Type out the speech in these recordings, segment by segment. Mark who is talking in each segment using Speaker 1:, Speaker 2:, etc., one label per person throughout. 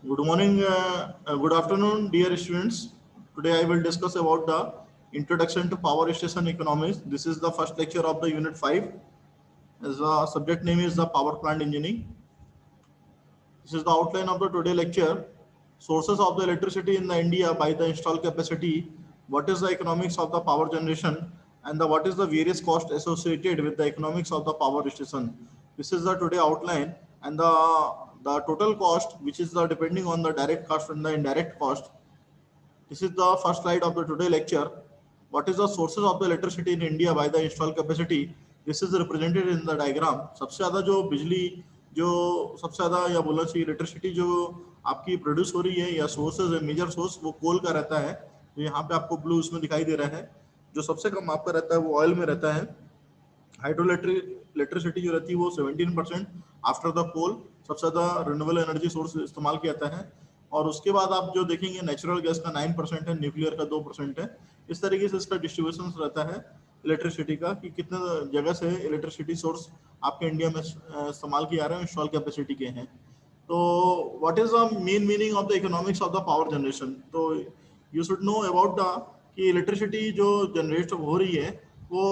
Speaker 1: Good morning, good afternoon, dear students. Today I will discuss about the introduction to power station economics. This is the first lecture of the unit 5. As the subject name is the power plant engineering. This is the outline of the today lecture. Sources of the electricity in the India by the installed capacity. What is the economics of the power generation and what is the various cost associated with the economics of the power station. This is the today outline and the total cost, which is the depending on the direct cost and the indirect cost. This is the first slide of the today lecture. What is the sources of the electricity in India by the installed capacity? This is represented in the diagram. सबसे ज़्यादा जो बिजली जो सबसे ज़्यादा या बोलना चाहिए इलेक्ट्रिसिटी जो आपकी प्रोड्यूस हो रही है या सोर्सेज है मेजर सोर्स वो कोल का रहता है। तो यहाँ पे आपको ब्लू उसमें दिखाई दे रहा है। जो सबसे कम आपका रहता है वो ऑयल में रहता है। इलेक्ट्रिसिटी जो रहती है वो 17% आफ्टर द कोल सबसे ज़्यादा रिन्यूएबल एनर्जी सोर्स इस्तेमाल किया जाता है। और उसके बाद आप जो देखेंगे नेचुरल गैस का 9% है, न्यूक्लियर का 2% है। इस तरीके से इसका डिस्ट्रीब्यूशन रहता है इलेक्ट्रिसिटी का कि कितने जगह से इलेक्ट्रिसिटी सोर्स आपके इंडिया में इस्तेमाल किए जा रहे हैं, इंस्टॉल कैपेसिटी के हैं। तो what is the main meaning of the economics of the power generation? तो you should know about the कि इलेक्ट्रिसिटी जो जनरेट हो रही है वो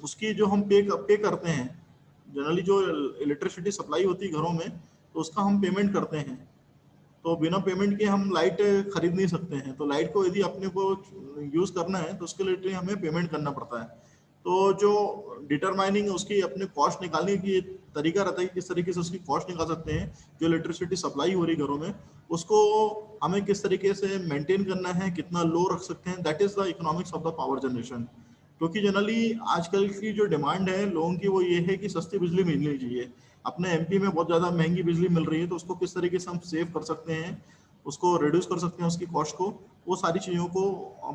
Speaker 1: उसकी जो हम पे करते हैं, जनरली जो इलेक्ट्रिसिटी सप्लाई होती है घरों में तो उसका हम पेमेंट करते हैं। तो बिना पेमेंट के हम लाइट खरीद नहीं सकते हैं। तो लाइट को यदि अपने को यूज़ करना है तो उसके लिए हमें पेमेंट करना पड़ता है। तो जो डिटरमाइनिंग उसकी अपने कॉस्ट निकालने की तरीका रहता है, किस तरीके से उसकी कॉस्ट निकाल सकते हैं जो इलेक्ट्रिसिटी सप्लाई हो रही घरों में, उसको हमें किस तरीके से मेंटेन करना है, कितना लो रख सकते हैं, that is the economics of the power generation. क्योंकि जनरली आजकल की जो डिमांड है लोगों की वो ये है कि सस्ती बिजली मिलनी चाहिए। अपने एमपी में बहुत ज़्यादा महंगी बिजली मिल रही है, तो उसको किस तरीके से हम सेव कर सकते हैं, उसको रिड्यूस कर सकते हैं उसकी कॉस्ट को, वो सारी चीज़ों को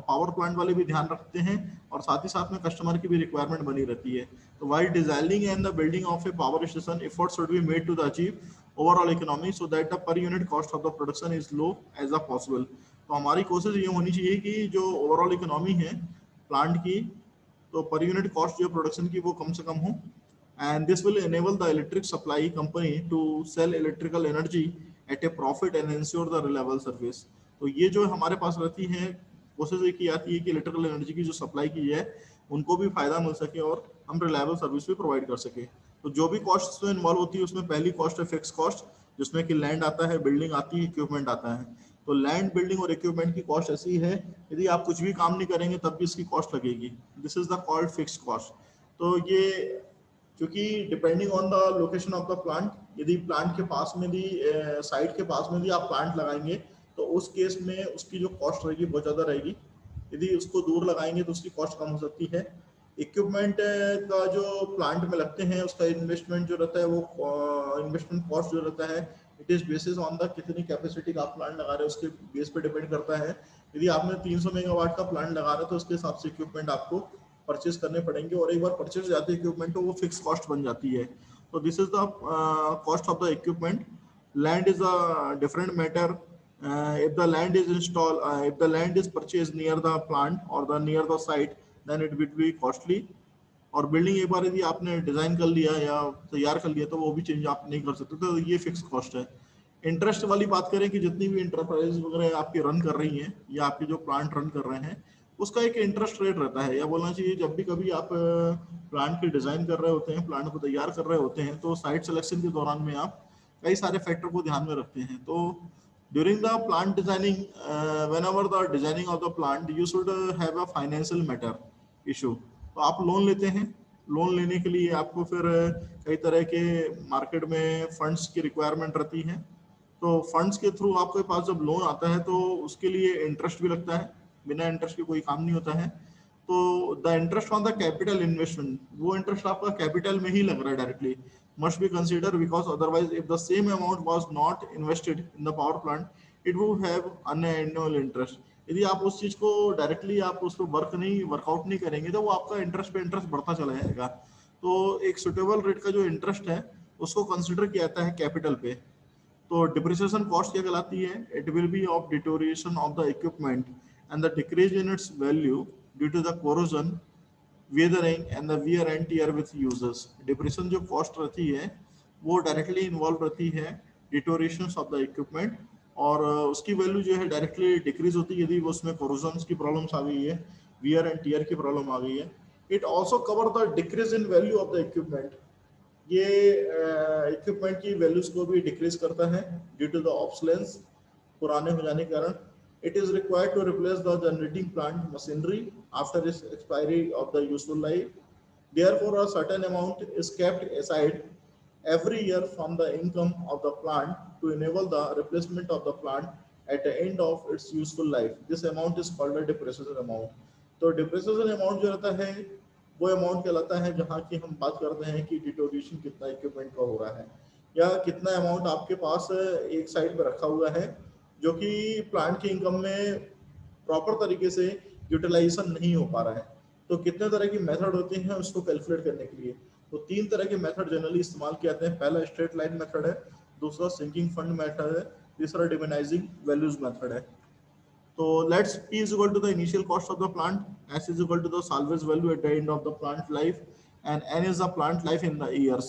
Speaker 1: पावर प्लांट वाले भी ध्यान रखते हैं और साथ ही साथ में कस्टमर की भी रिक्वायरमेंट बनी रहती है। तो while designing and the building of a power station efforts should be made to the achieve overall economy so that the per unit cost of the production is low as a possible. तो हमारी कोशिश ये होनी चाहिए कि जो overall economy है plant की, तो पर यूनिट कॉस्ट जो प्रोडक्शन की वो कम से कम हो। And this will enable the electric supply company to sell electrical energy at a profit and ensure the reliable service। तो ये जो हमारे पास रहती है कोशिश ये की जाती है कि इलेक्ट्रिकल एनर्जी की जो सप्लाई की है उनको भी फायदा मिल सके और हम रिलायबल सर्विस भी प्रोवाइड कर सके। तो जो भी कॉस्ट इसमें इन्वॉल्व होती है उसमें पहली कॉस्ट है फिक्स कॉस्ट, जिसमें कि लैंड आता है, बिल्डिंग आती है, इक्विपमेंट आता है। तो लैंड, बिल्डिंग और इक्विपमेंट की कॉस्ट ऐसी है यदि आप कुछ भी काम नहीं करेंगे तब भी इसकी कॉस्ट लगेगी। This is the called fix cost. तो ये क्योंकि depending on the location of the plant, यदि प्लांट के पास में भी साइट के पास में भी आप प्लांट लगाएंगे तो उस केस में उसकी जो कॉस्ट रहेगी बहुत ज़्यादा रहेगी। यदि उसको दूर लगाएंगे तो उसकी कॉस्ट कम हो सकती है। इक्विपमेंट का जो प्लांट में लगते हैं उसका इन्वेस्टमेंट जो रहता है वो इन्वेस्टमेंट कॉस्ट जो रहता है it is basis on the कितनी कैपेसिटी का आप प्लांट लगा रहे हैं उसके बेस पे डिपेंड करता है। यदि आपने 300 मेगावाट का प्लांट लगा रहे हो तो उसके हिसाब से इक्विपमेंट आपको परचेज करने पड़ेंगे और एक बार परचेज जाते हैं इक्विपमेंट तो वो फिक्स कॉस्ट बन जाती है। तो this is the cost of the equipment. Land is a different matter. if the land is installed if the land is purchased near the plant or the near the site then it will be costly। और building एक बार यदि आपने design कर लिया या तैयार कर लिया तो वो भी चेंज आप नहीं कर सकते, तो ये फिक्स कॉस्ट है। इंटरेस्ट वाली बात करें कि जितनी भी इंटरप्राइज वगैरह आपकी रन कर रही हैं या आपके जो प्लांट रन कर रहे हैं उसका एक इंटरेस्ट रेट रहता है, या बोलना चाहिए जब भी कभी आप प्लांट की डिजाइन कर रहे होते हैं, प्लांट को तैयार कर रहे होते हैं तो साइट सिलेक्शन के दौरान में आप कई सारे फैक्टर को ध्यान में रखते हैं। तो during the plant designing when ever the designing of the plant you should have a financial matter issue. तो आप लोन लेते हैं, लोन लेने के लिए आपको फिर कई तरह के मार्केट में फंड्स की रिक्वायरमेंट रहती है। तो फंड्स के थ्रू आपके पास जब लोन आता है तो उसके लिए इंटरेस्ट भी लगता है, बिना इंटरेस्ट के कोई काम नहीं होता है। तो the interest on the capital investment, वो इंटरेस्ट आपका कैपिटल में ही लग रहा है directly, must be consider because otherwise if the same amount was not invested in the power plant it would have an annual interest. यदि आप उस चीज को डायरेक्टली आप उस पर वर्कआउट नहीं करेंगे तो वो आपका इंटरेस्ट पे इंटरेस्ट बढ़ता चला जाएगा। तो एक सुटेबल रेट का जो इंटरेस्ट है उसको कंसिडर किया जाता है कैपिटल पे। तो डिप्रिसिएशन कॉस्ट क्या कहलाती है? It will be of deterioration of the equipment and the decrease in its value due to the corrosion, weathering and the wear and tear with users। Depression जो cost रहती है वो directly involve रहती है deterioration of the equipment और उसकी value जो है डायरेक्टली डिक्रीज होती है यदि उसमें कोरोजन की प्रॉब्लम्स आ गई है, वियर एंड टियर की प्रॉब्लम आ गई है। It also cover the decrease in value of the equipment, ये इक्विपमेंट की वैल्यूज को भी डिक्रीज करता है ड्यू टू द ऑब्सोलेंस, पुराने हो जाने के कारण। It is required to replace the generating plant machinery after its expiry of the useful life. Therefore, a certain amount is kept aside every year from the income of the plant to enable the replacement of the plant at the end of its useful life. This amount is called a depreciation amount. तो depreciation amount जो रहता है वो amount कहलाता है जहाँ की हम बात करते हैं कि डिटोरिएशन कितना इक्विपमेंट का हो रहा है, या कितना अमाउंट आपके पास एक साइड पर रखा हुआ है जो कि प्लांट की इनकम में प्रॉपर तरीके से यूटिलाइजेशन नहीं हो पा रहा है। तो कितने तरह की मेथड होती हैं उसको कैलकुलेट करने के लिए, तो तीन तरह के मेथड जनरली इस्तेमाल किए जाते हैं। पहला स्ट्रेट लाइन मेथड है, दूसरा सिंकिंग फंड मेथड है, तीसरा डिमिनाइजिंग वैल्यूज मेथड है। तो let's P is equal to the initial cost of the plant, S is equal to the salvage value at the end of the plant life, and N is the plant life in the years.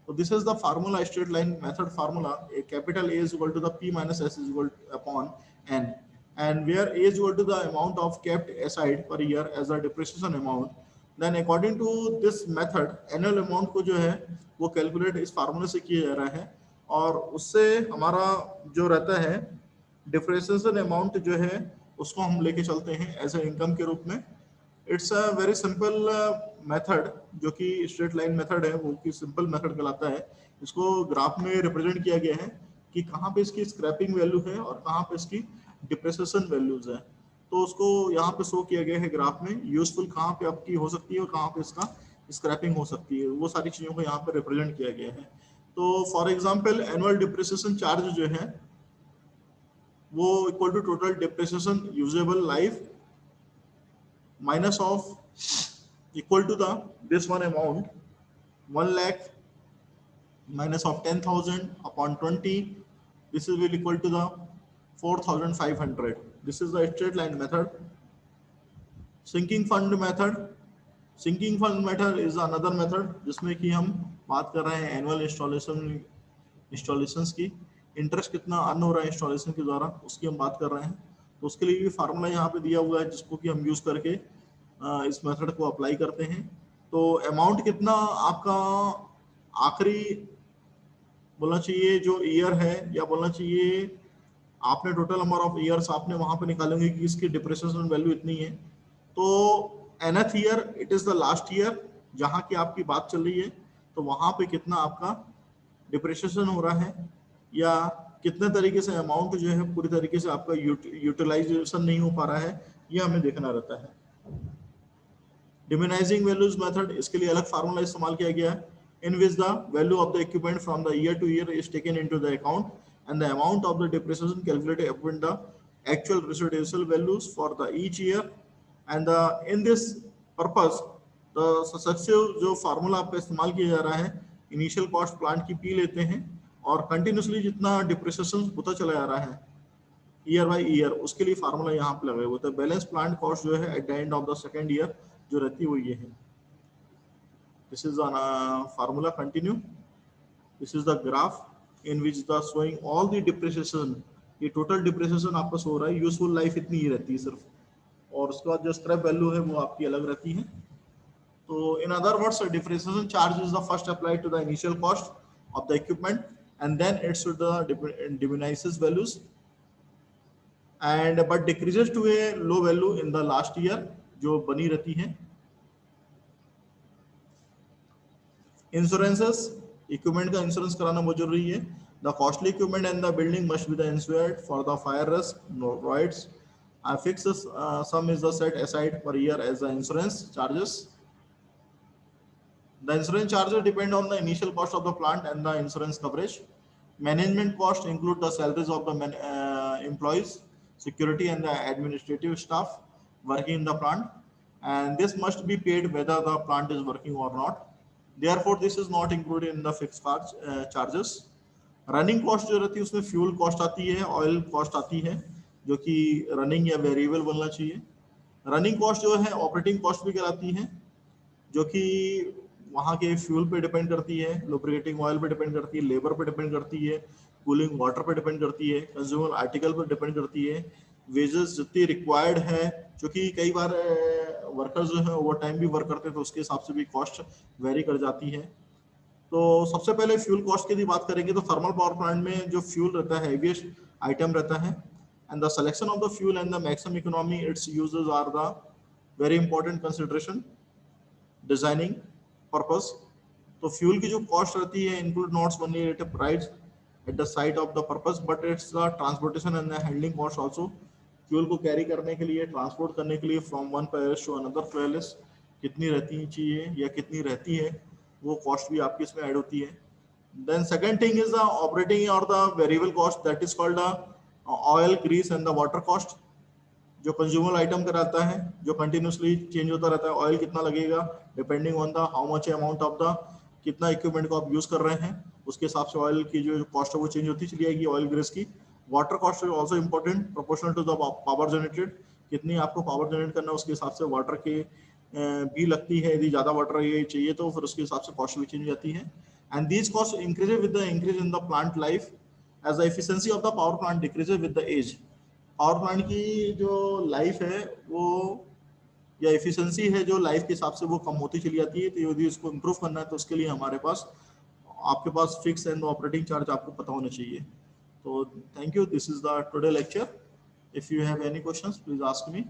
Speaker 1: So this is the formula, straight line method formula. A capital A is equal to the P minus S is equal upon N, and where A is equal to the amount of kept aside per year as a depreciation amount. Then according to this method, annual amount को जो है वो calculate इस formula से किया जा रहा है, और उससे हमारा जो रहता है डिप्रेसिएशन अमाउंट जो है उसको हम लेके चलते हैं एज ए इनकम के रूप में। It's a very simple method, जो कि स्ट्रेट लाइन मेथड है वो कि सिंपल मेथड कहलाता है। इसको ग्राफ में रिप्रेजेंट किया गया है कि कहाँ पे इसकी स्क्रैपिंग वैल्यू है और कहाँ पे इसकी डिप्रेसिएशन वैल्यूज है। तो उसको यहाँ पे शो किया गया है ग्राफ में, यूजफुल कहाँ पे आपकी हो सकती है और कहाँ पे इसका स्क्रैपिंग हो सकती है, वो सारी चीज़ों को यहाँ पे रिप्रेजेंट किया गया है। तो for example annual depreciation charge जो है वो equal to total depreciation usable life minus of equal to the this one amount 1 lakh minus of 10,000 upon 20. This is will equal to the 4,500. This is the straight line method. Sinking fund method. Sinking fund method is another method जिसमें कि हम बात कर रहे हैं annual installations की, interest कितना earn हो रहा है इंस्टॉलेशन के द्वारा उसकी हम बात कर रहे हैं। तो उसके लिए भी फार्मूला यहाँ पे दिया हुआ है जिसको कि हम यूज करके इस मेथड को अप्लाई करते हैं। तो अमाउंट कितना आपका आखिरी बोलना चाहिए जो ईयर है, या बोलना चाहिए आपने टोटल नंबर ऑफ ईयर्स आपने वहां पे निकालेंगे कि इसकी डिप्रेसिएशन वैल्यू इतनी है। तो nth year it is the last year जहाँ की आपकी बात चल रही है, तो वहां पे कितना आपका डिप्रेसिएशन हो रहा है या कितने तरीके से अमाउंट जो है पूरी तरीके से आपका यूटिलाइजेशन नहीं हो पा रहा है, ये हमें देखना रहता है। डिमिनाइजिंग वैल्यूज मेथड, इसके लिए अलग फार्मूला इस्तेमाल किया गया है in which the value of the equipment from the year to year is taken into the account and the amount of the depreciation calculated upon the actual residual values for the each year, and the in this purpose the successive जो formula आपका इस्तेमाल किया जा रहा है initial cost plant की P लेते हैं और कंटिन्यूसली जितना डिप्रेसिएशन होता चला जा रहा है ईयर बाय ईयर उसके लिए फार्मूला यहाँ पे लगे हुए थे। बैलेंस प्लांट कॉस्ट जो है at the end of the second year जो रहती है वो ये है। This is on a formula continue. This is the graph in which the showing all the depreciation, ये total depreciation आपका शो रहा है, यूजफुल लाइफ इतनी ही रहती है सिर्फ, और उसके बाद जो स्क्रैप वैल्यू है वो आपकी अलग रहती है। तो in other words, depreciation charge is the first applied to the initial cost of the equipment and then it's to the diminishes values and but decreases to a low value in the last year जो बनी रहती है। Insurances, equipment का insurance कराना बहुत जरूरी है। The costly equipment and the building must be the insured for the fire risk, rights I fix sum is the set aside per year as the insurance charges. The insurance charges depend on the initial cost of the plant and the insurance coverage. Management cost include the salaries of the employees, security and the administrative staff working in the plant, and this must be paid whether the plant is working or not. Therefore, this is not included in the fixed charges. Running cost जो रहती है उसमें fuel cost आती है, oil cost आती है जो कि रनिंग या वेरिएबल बोलना चाहिए। रनिंग कॉस्ट जो है ऑपरेटिंग कॉस्ट भी कहलाती है जो कि वहाँ के फ्यूल पे डिपेंड करती है, लुब्रिकेटिंग ऑयल पे डिपेंड करती है, लेबर पे डिपेंड करती है, कूलिंग वाटर पे डिपेंड करती है, कंज्यूमर आर्टिकल पर डिपेंड करती है, वेजेस जितनी रिक्वायर्ड है, क्योंकि कई बार वर्कर्स जो है ओवर टाइम भी वर्क करते हैं तो उसके हिसाब से भी कॉस्ट वेरी कर जाती है। तो सबसे पहले फ्यूल कॉस्ट की यदि बात करेंगे तो थर्मल पावर प्लांट में जो फ्यूल रहता है हेवीएस्ट आइटम रहता है, and the selection of the fuel and the maximum economy its uses are the very important consideration designing purpose. तो फ्यूल की जो कॉस्ट रहती है include nots only rate price at the site of the purpose but its the transportation and the handling cost also. Fuel को carry करने के लिए, transport करने के लिए from one place to another place कितनी रहती चाहिए या कितनी रहती है, वो कॉस्ट भी आपकी इसमें ऐड होती है। Then second thing is the operating और the variable cost that is called the oil, grease and the water cost. जो कंज्यूमर आइटम का रहता है, जो कंटिन्यूसली चेंज होता रहता है, ऑयल कितना लगेगा depending on the how much amount of the कितना इक्विपमेंट को आप यूज कर रहे हैं, उसके हिसाब से ऑयल की जो कॉस्ट है वो चेंज होती चली जाएगी, ऑयल ग्रेस की। Water cost is also important proportional to the power generated, कितनी आपको पावर जनरेट करना है उसके हिसाब से वाटर के भी लगती है, यदि ज्यादा वाटर चाहिए तो फिर उसके हिसाब से कॉस्ट भी चेंज हो जाती है। And these cost increase with the increase in the plant life as the efficiency of the power plant decreases with the age. Power plant की जो लाइफ है वो या एफिशिएंसी है जो लाइफ के हिसाब से वो कम होती चली जाती है, तो यदि उसको इम्प्रूव करना है तो उसके लिए हमारे पास आपके पास फिक्स एंड ऑपरेटिंग चार्ज आपको पता होना चाहिए। तो thank you, this is the today lecture. If you have any questions please ask me.